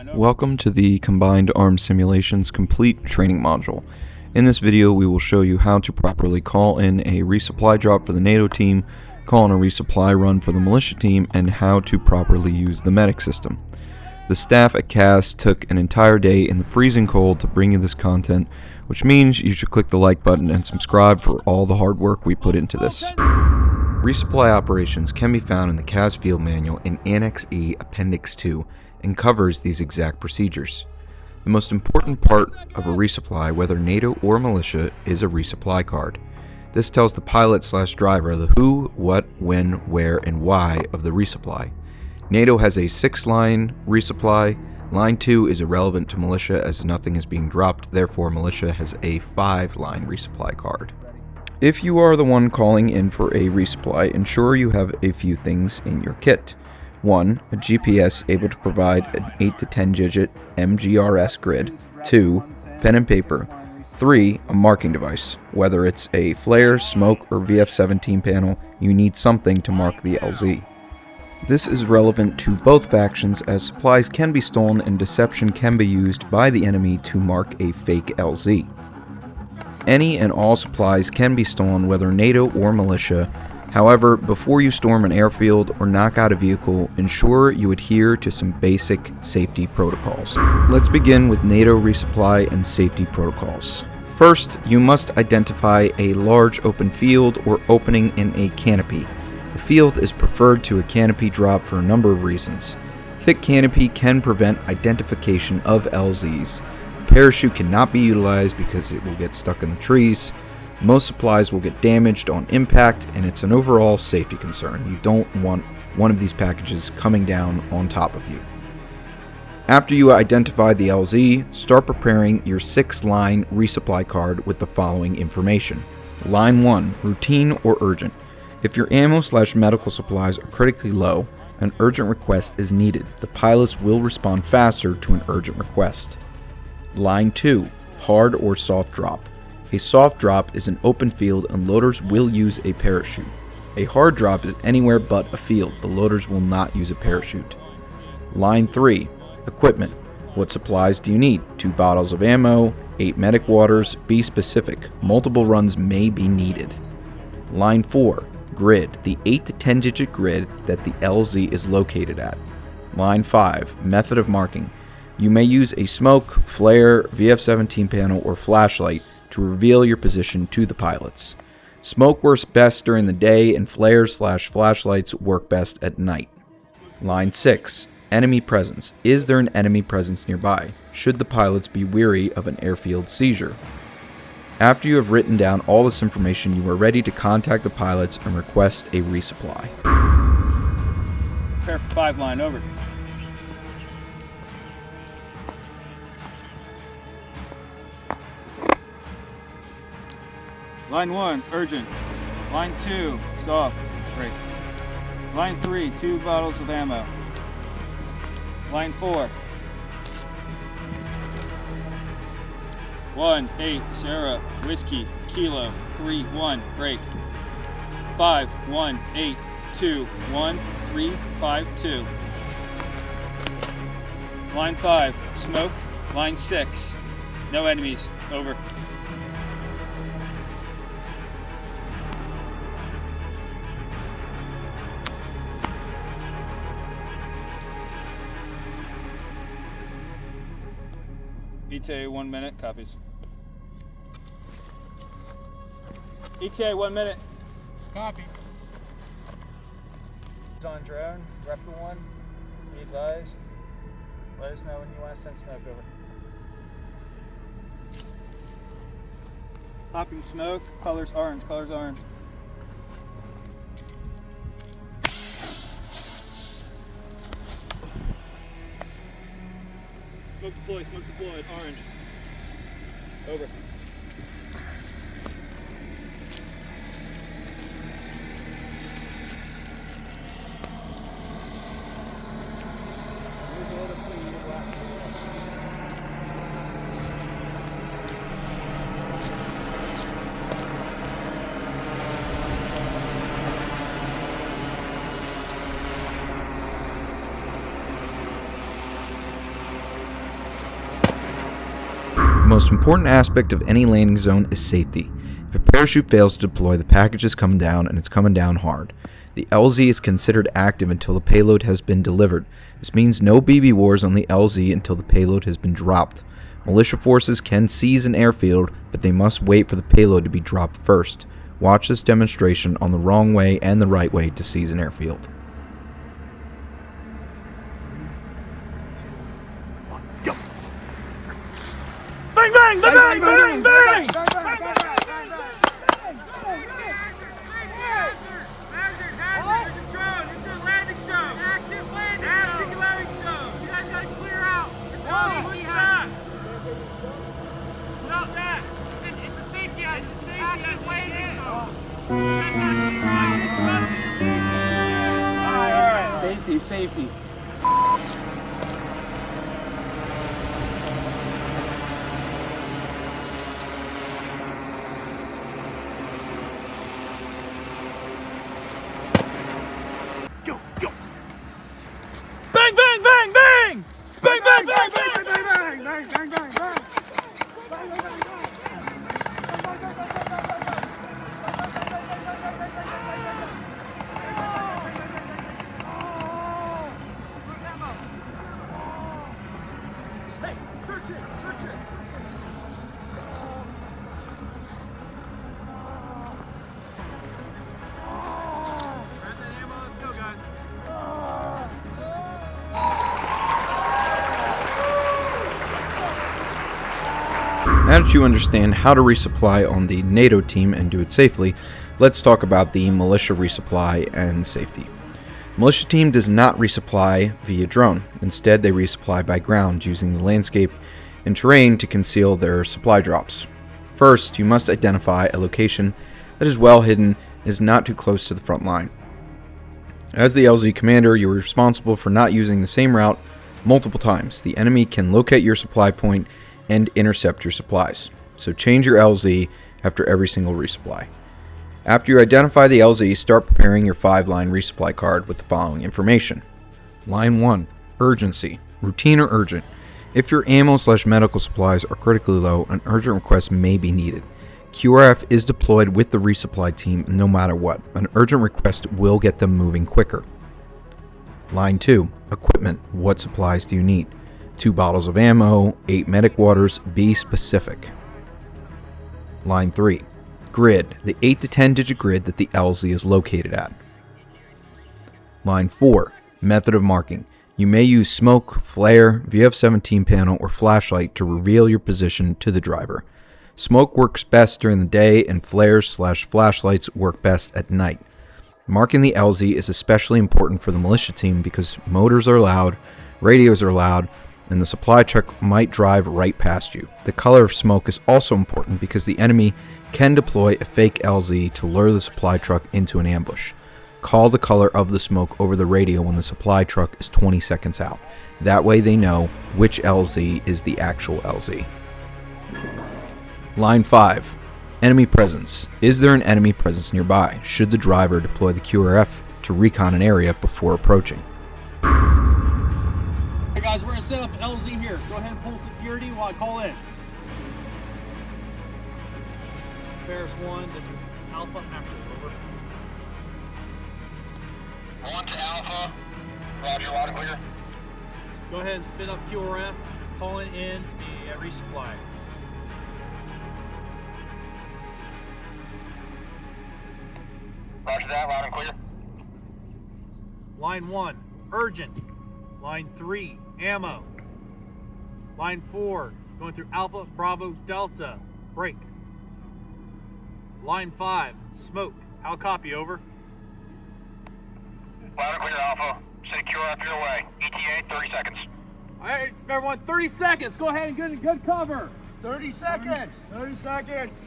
Welcome to the Combined Arms Simulations Complete Training Module. In this video, we will show you how to properly call in a resupply drop for the NATO team, call in a resupply run for the militia team, and how to properly use the medic system. The staff at CAS took an entire day in the freezing cold to bring you this content, which means you should click the like button and subscribe for all the hard work we put into this. Resupply operations can be found in the CAS Field Manual in Annex E, Appendix 2, and covers these exact procedures. The most important part of a resupply, whether NATO or militia, is a resupply card. This tells the pilot/driver the who, what, when, where, and why of the resupply. NATO has a 6-line resupply. Line 2 is irrelevant to militia as nothing is being dropped, therefore militia has a 5-line resupply card. If you are the one calling in for a resupply, ensure you have a few things in your kit. 1. A GPS able to provide an 8 to 10 digit MGRS grid. 2. Pen and paper. 3. A marking device. Whether it's a flare, smoke, or VF-17 panel, you need something to mark the LZ. This is relevant to both factions as supplies can be stolen and deception can be used by the enemy to mark a fake LZ. Any and all supplies can be stolen, whether NATO or militia. However, before you storm an airfield or knock out a vehicle, ensure you adhere to some basic safety protocols. Let's begin with NATO resupply and safety protocols. First, you must identify a large open field or opening in a canopy. The field is preferred to a canopy drop for a number of reasons. Thick canopy can prevent identification of LZs. A parachute cannot be utilized because it will get stuck in the trees. Most supplies will get damaged on impact, and it's an overall safety concern. You don't want one of these packages coming down on top of you. After you identify the LZ, start preparing your 6-line resupply card with the following information. Line 1, routine or urgent. If your ammo/medical supplies are critically low, an urgent request is needed. The pilots will respond faster to an urgent request. Line 2, hard or soft drop. A soft drop is an open field and loaders will use a parachute. A hard drop is anywhere but a field. The loaders will not use a parachute. Line 3, equipment. What supplies do you need? 2 bottles of ammo, 8 medic waters. Be specific. Multiple runs may be needed. Line 4, grid. The 8 to 10 digit grid that the LZ is located at. Line 5, method of marking. You may use a smoke, flare, VF-17 panel, or flashlight to reveal your position to the pilots. Smoke works best during the day and flares/flashlights work best at night. Line 6, enemy presence. Is there an enemy presence nearby? Should the pilots be weary of an airfield seizure? After you have written down all this information, you are ready to contact the pilots and request a resupply. Prepare for 5-line, over. Line 1, urgent. Line 2, soft. Great. Line 3, 2 bottles of ammo. Line 4. 1, 8, Sarah, whiskey, kilo, 3, 1, break. 5, 1, 8, 2, 1, 3, 5, 2. Line 5, smoke. Line 6, no enemies, over. ETA 1 minute, copies. ETA 1 minute. Copy. On drone, rep the 1, be advised. Let us know when you want to send smoke over. Popping smoke, colors orange, colors orange. Smoke deployed, orange. Over. The most important aspect of any landing zone is safety. If a parachute fails to deploy, the package is coming down, and it's coming down hard. The LZ is considered active until the payload has been delivered. This means no BB wars on the LZ until the payload has been dropped. Militia forces can seize an airfield, but they must wait for the payload to be dropped first. Watch this demonstration on the wrong way and the right way to seize an airfield. Bang, bang, bang, bang, bang, bang! Safety. Go. Bang, bang, bang, bang! Bang, bang, bang, bang, bang, bang, bang, bang, bang. Now that you understand how to resupply on the NATO team and do it safely, let's talk about the Militia Resupply and safety. Militia team does not resupply via drone. Instead, they resupply by ground using the landscape and terrain to conceal their supply drops. First, you must identify a location that is well hidden and is not too close to the front line. As the LZ commander, you are responsible for not using the same route multiple times. The enemy can locate your supply point and intercept your supplies. So change your LZ after every single resupply. After you identify the LZ, start preparing your 5-line resupply card with the following information. Line 1, urgency, routine or urgent. If your ammo/medical supplies are critically low, an urgent request may be needed. QRF is deployed with the resupply team no matter what. An urgent request will get them moving quicker. Line 2, equipment. What supplies do you need? 2 bottles of ammo, 8 medic waters, be specific. Line 3, grid. The 8 to 10 digit grid that the LZ is located at. Line 4, method of marking. You may use smoke, flare, VF-17 panel, or flashlight to reveal your position to the driver. Smoke works best during the day, and flares/flashlights work best at night. Marking the LZ is especially important for the militia team because motors are loud, radios are loud, and the supply truck might drive right past you. The color of smoke is also important because the enemy can deploy a fake LZ to lure the supply truck into an ambush. Call the color of the smoke over the radio when the supply truck is 20 seconds out. That way they know which LZ is the actual LZ. Line 5, enemy presence. Is there an enemy presence nearby? Should the driver deploy the QRF to recon an area before approaching? Hey guys, we're going to set up LZ here. Go ahead and pull security while I call in. Ferris 1, this is Alpha active, over. 1 to Alpha, roger, loud and clear. Go ahead and spin up QRF, calling in a resupply. Roger that, loud and clear. Line 1, urgent. Line 3, ammo. Line 4, going through Alpha, Bravo, Delta, break. Line 5, smoke. How copy, over? Loud and clear, Alpha. Secure up your way. ETA, 30 seconds. All right, everyone, 30 seconds. Go ahead and get a good cover. 30 seconds. 30 seconds.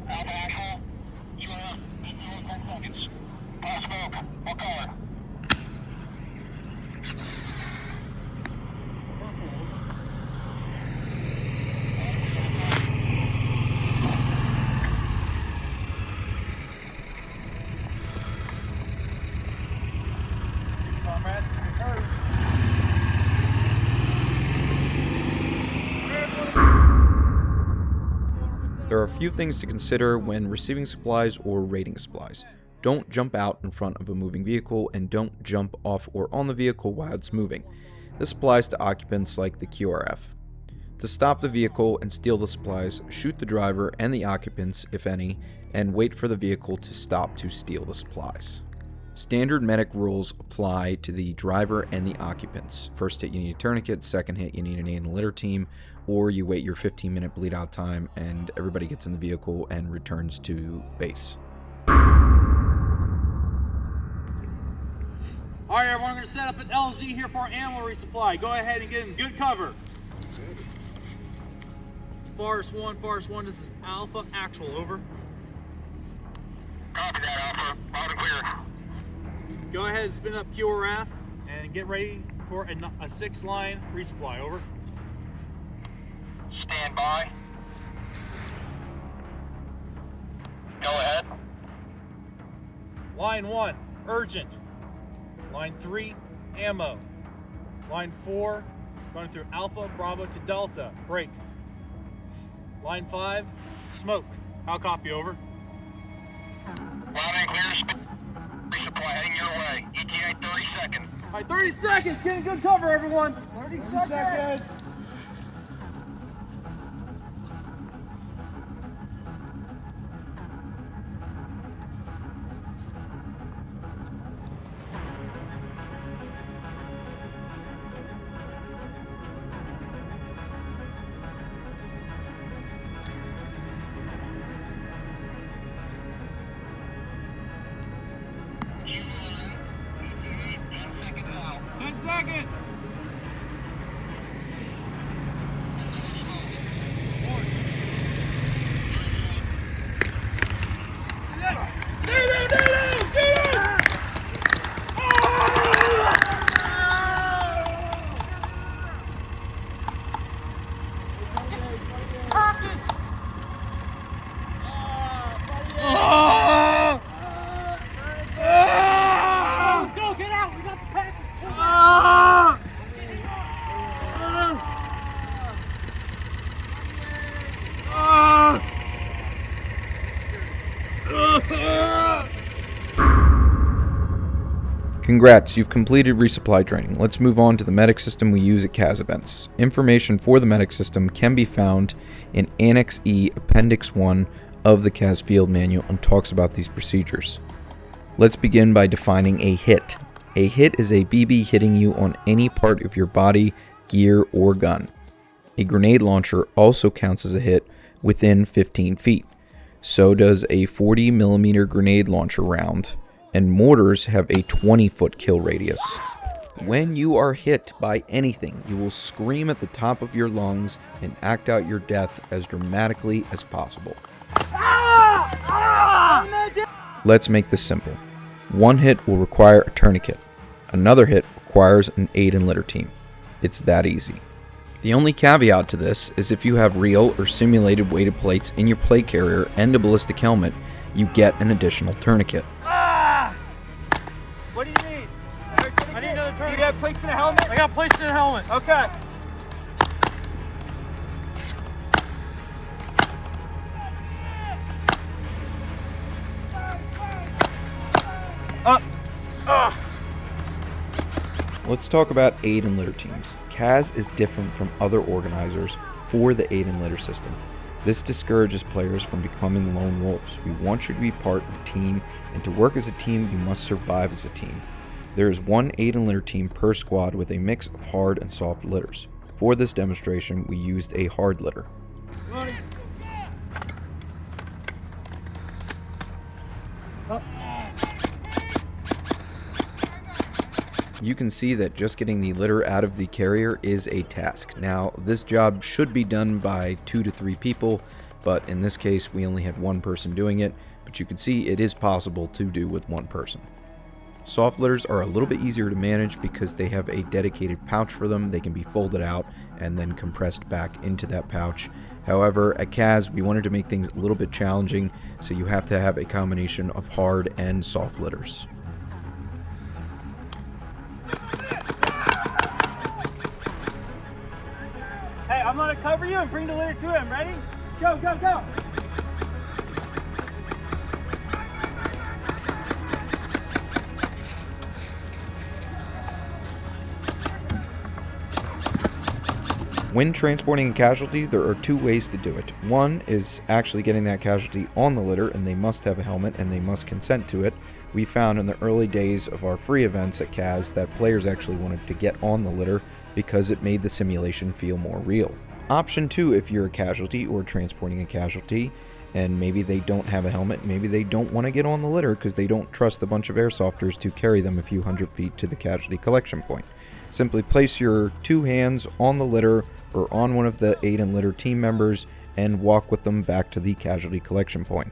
Alpha actual, you are up. ETA, 10 seconds. Pass smoke. What color? There are a few things to consider when receiving supplies or raiding supplies. Don't jump out in front of a moving vehicle, and don't jump off or on the vehicle while it's moving. This applies to occupants like the QRF. To stop the vehicle and steal the supplies, shoot the driver and the occupants, if any, and wait for the vehicle to stop to steal the supplies. Standard medic rules apply to the driver and the occupants. First hit, you need a tourniquet. Second hit, you need an aid and litter team, or you wait your 15-minute bleed out time and everybody gets in the vehicle and returns to base. Alright, everyone, we're going to set up an LZ here for our ammo resupply. Go ahead and get in good cover. Forest 1, this is Alpha Actual, over. Copy that, Alpha. Loud and clear. Go ahead and spin up QRF and get ready for a 6-line resupply, over. Stand by. Go ahead. Line 1, urgent. Line 3, ammo. Line 4, going through Alpha, Bravo to Delta, break. Line 5, smoke. How copy, over? Loud and clear. Resupply heading your way. ETA 30 seconds. All right, 30 seconds. Get in good cover, everyone. 30 seconds. Seconds. Congrats, you've completed resupply training. Let's move on to the medic system we use at CAS events. Information for the medic system can be found in Annex E, Appendix 1 of the CAS Field Manual, and talks about these procedures. Let's begin by defining a hit. A hit is a BB hitting you on any part of your body, gear, or gun. A grenade launcher also counts as a hit within 15 feet. So does a 40mm grenade launcher round, and mortars have a 20-foot kill radius. When you are hit by anything, you will scream at the top of your lungs and act out your death as dramatically as possible. Let's make this simple. One hit will require a tourniquet. Another hit requires an aid and litter team. It's that easy. The only caveat to this is if you have real or simulated weighted plates in your plate carrier and a ballistic helmet, you get an additional tourniquet. What do you need? I need another tourniquet. Do you have plates in a helmet? I got plates in a helmet. Okay. Up. Let's talk about aid and litter teams. CAS is different from other organizers for the aid and litter system. This discourages players from becoming lone wolves. We want you to be part of a team, and to work as a team, you must survive as a team. There is one aid and litter team per squad with a mix of hard and soft litters. For this demonstration, we used a hard litter. You can see that just getting the litter out of the carrier is a task. Now, this job should be done by 2 to 3 people, but in this case, we only had one person doing it, but you can see it is possible to do with one person. Soft litters are a little bit easier to manage because they have a dedicated pouch for them. They can be folded out and then compressed back into that pouch. However, at CAS, we wanted to make things a little bit challenging, so you have to have a combination of hard and soft litters. Hey, I'm gonna cover you and bring the litter to him. Ready? Go, go, go! When transporting a casualty, there are two ways to do it. One is actually getting that casualty on the litter, and they must have a helmet and they must consent to it. We found in the early days of our free events at CAS that players actually wanted to get on the litter because it made the simulation feel more real. Option 2, if you're a casualty or transporting a casualty, and maybe they don't have a helmet, maybe they don't want to get on the litter because they don't trust a bunch of airsofters to carry them a few hundred feet to the casualty collection point. Simply place your two hands on the litter or on one of the aid and litter team members and walk with them back to the casualty collection point.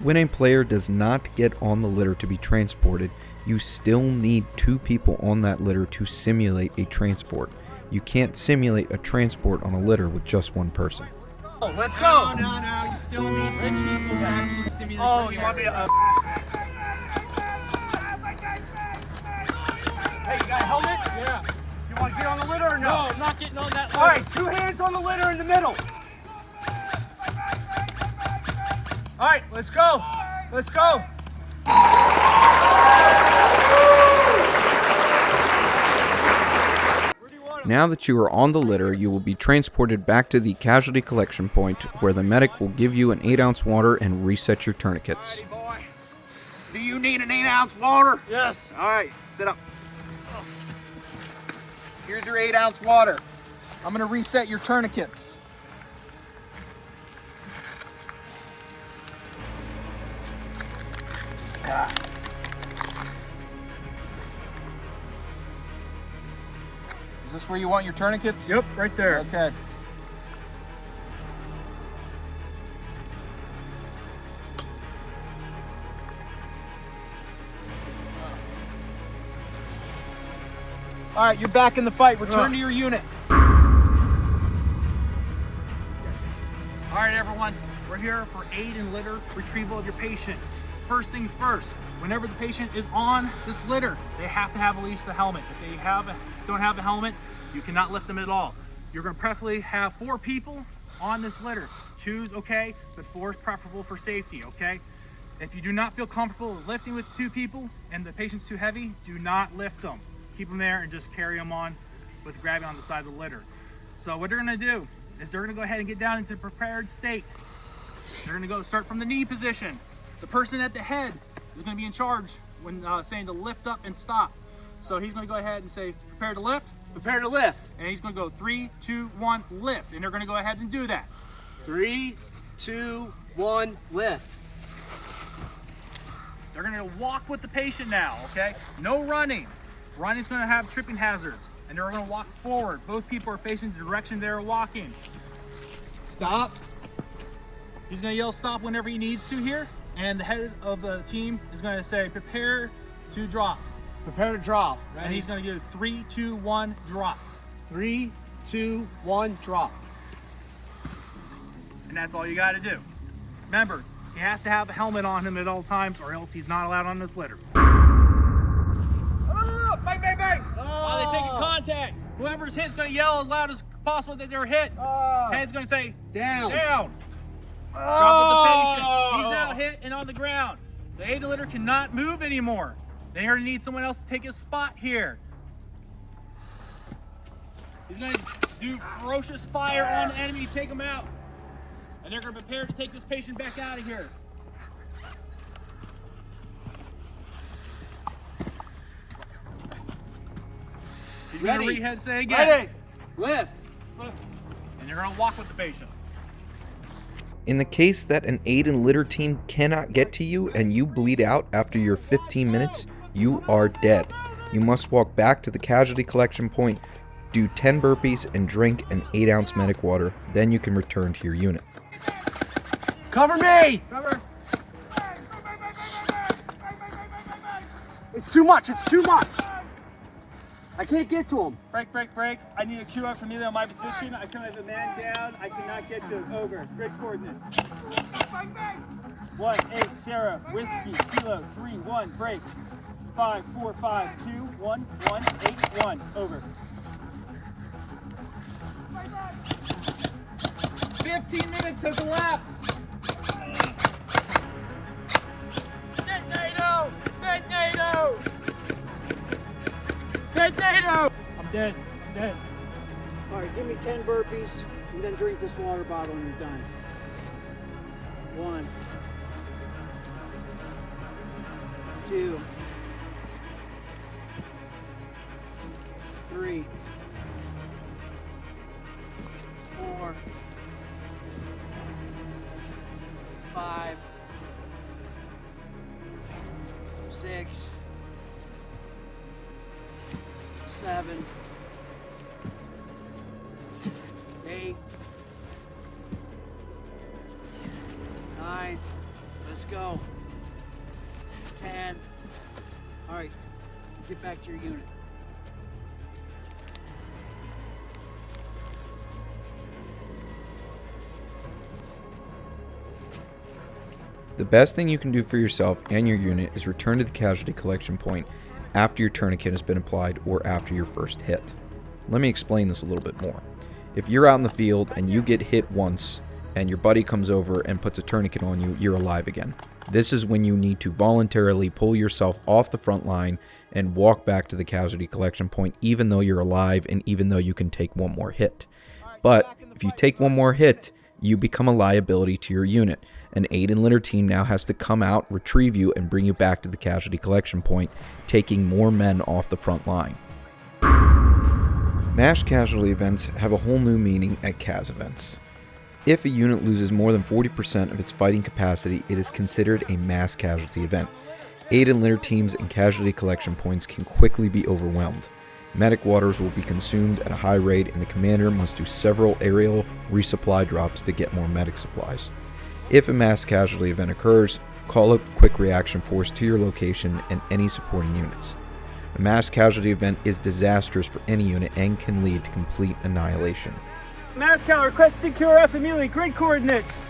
When a player does not get on the litter to be transported, you still need two people on that litter to simulate a transport. You can't simulate a transport on a litter with just one person. Oh, let's go! No, you still need two people to actually simulate. Oh, you want me to... Hey, you got a helmet? Yeah. You want to get on the litter or no? No, I'm not getting on that litter. All right, two hands on the litter in the middle. All right, let's go. Let's go. Now that you are on the litter, you will be transported back to the casualty collection point where the medic will give you an 8-ounce water and reset your tourniquets. Hey, boy. Do you need an 8-ounce water? Yes. All right, sit up. Here's your 8-ounce water. I'm gonna reset your tourniquets. Is this where you want your tourniquets? Yep, right there. Okay. All right, you're back in the fight. Return to your unit. All right, everyone. We're here for aid and litter retrieval of your patient. First things first, whenever the patient is on this litter, they have to have at least the helmet. If they don't have a helmet, you cannot lift them at all. You're going to preferably have 4 people on this litter. 2's okay, but 4 is preferable for safety, okay? If you do not feel comfortable lifting with 2 people and the patient's too heavy, do not lift them. Keep them there and just carry them on with grabbing on the side of the litter. So what they're going to do is they're going to go ahead and get down into prepared state. They're going to go start from the knee position. The person at the head is going to be in charge when saying to lift up and stop. So he's going to go ahead and say, prepare to lift. Prepare to lift. And he's going to go 3, 2, 1, lift. And they're going to go ahead and do that. 3, 2, 1, lift. They're going to walk with the patient now, okay? No running. Running's going to have tripping hazards. And they're going to walk forward. Both people are facing the direction they're walking. Stop. He's going to yell stop whenever he needs to here. And the head of the team is going to say, prepare to drop. Prepare to drop. Ready? And he's going to do 3, 2, 1, drop. 3, 2, 1, drop. And that's all you got to do. Remember, he has to have a helmet on him at all times or else he's not allowed on this litter. Oh, bang, bang, bang! While they're taking contact, whoever's hit's going to yell as loud as possible that they're hit. Head's going to say, down. Down. Drop with the patient. He's now hit and on the ground. The aid litter cannot move anymore. They're going to need someone else to take his spot here. He's going to do ferocious fire on the enemy to take him out. And they're going to prepare to take this patient back out of here. He's going to rehead say again. Ready. Lift. And you're going to walk with the patient. In the case that an aid and litter team cannot get to you and you bleed out after your 15 minutes, you are dead. You must walk back to the casualty collection point, do 10 burpees, and drink an 8-ounce medic water. Then you can return to your unit. Cover me. Cover. It's too much. It's too much. I can't get to him. Break, break, break. I need a cue out from you on my position. I come as a man down. I cannot get to him. Over. Grid coordinates. 180 whiskey kilo 31 break 5452 1181 over. 15 minutes has elapsed. Detonado! Detonado! Detonado! I'm dead. I'm dead. All right, give me 10 burpees and then drink this water bottle when you're done. 1, 2, 3, 4, 5, 6, 7, 8, 9, let's go, 10, all right, get back to your unit. The best thing you can do for yourself and your unit is return to the casualty collection point after your tourniquet has been applied or after your first hit. Let me explain this a little bit more. If you're out in the field and you get hit once and your buddy comes over and puts a tourniquet on you, you're alive again. This is when you need to voluntarily pull yourself off the front line and walk back to the casualty collection point even though you're alive and even though you can take one more hit. But if you take one more hit, you become a liability to your unit. An aid and litter team now has to come out, retrieve you, and bring you back to the casualty collection point, taking more men off the front line. Mass casualty events have a whole new meaning at CAS events. If a unit loses more than 40% of its fighting capacity, it is considered a mass casualty event. Aid and litter teams and casualty collection points can quickly be overwhelmed. Medic waters will be consumed at a high rate, and the commander must do several aerial resupply drops to get more medic supplies. If a mass casualty event occurs, call up the Quick Reaction Force to your location and any supporting units. A mass casualty event is disastrous for any unit and can lead to complete annihilation. Mass Cal requesting QRF immediately. Grid coordinates.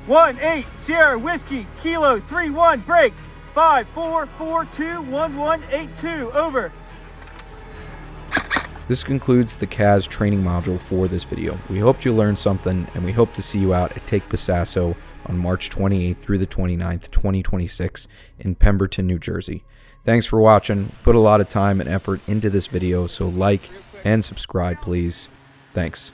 18 Sierra Whiskey Kilo 31 break 54421182 over. This concludes the CAS training module for this video. We hope you learned something, and we hope to see you out at Take Pasaso on March 28th through the 29th, 2026 in Pemberton, New Jersey. Thanks for watching. Put a lot of time and effort into this video, so like and subscribe, please. Thanks.